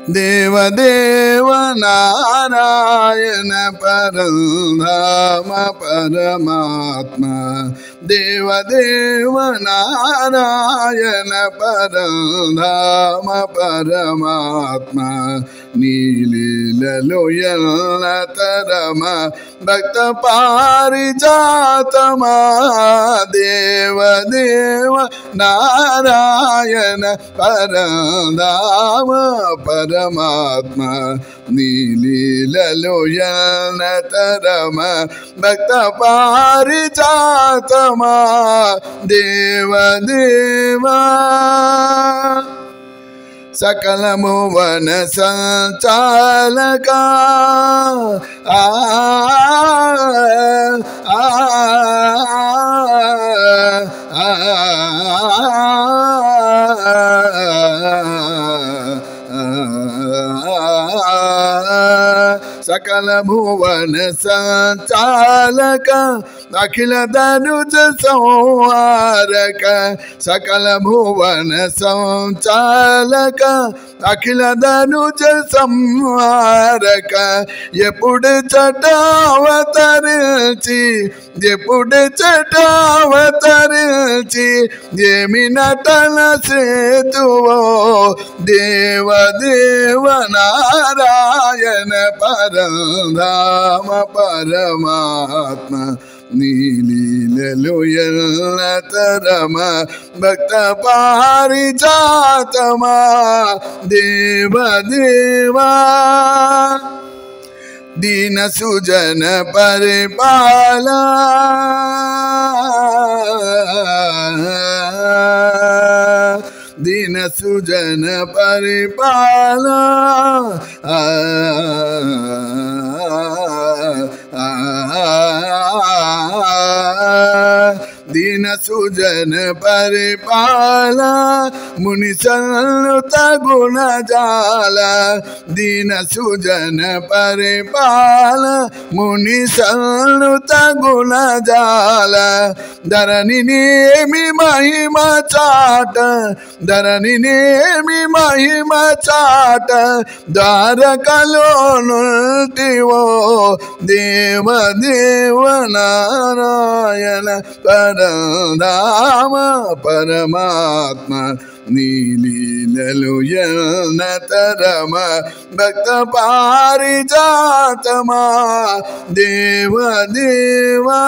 దేవదేవ నారాయణ పరంధామ పరమాత్మ దేవదేవ నారాయణ పరంధామ పరమాత్మ నీలీలలో ఎల్లతరమ భక్త పారిజాతమా దేవదేవ నారాయణ పరంధామ పరమాత్మ నీలీలలో ఎల్లతరమ భక్త పారిజాతమా దేవదేవా సకల భువన సంచాలక सकल भुवन संचालक अखिल धनुज संहारक सकल भुवन संचालक अखिल धनुज संहारक ఎప్పుడు చటావతరించి ఎప్పుడు చటావతరించి ఏమి నటన సేతువో దేవదేవ నారాయణ పరంధామ పరమాత్మ నీలీలలో ఎల్లతరమ భక్త పారిజాతమా దేవదేవా दीन सुजन परिपाला दीन सुजन परिपाला दीन सुजन परिपाला मुनि सन्नुत गुण जाला दीन सुजन परिपाल मुनि सन्नुत गुण जाला धरणी नेमि महिमा चाट धरणी नेमि महिमा चाट द्वारकलो नुल्टिवो देव देव नारायण परधाम परमात्मा నీలీలలో ఎల్లతరమ భక్త పారిజాతమా దేవదేవా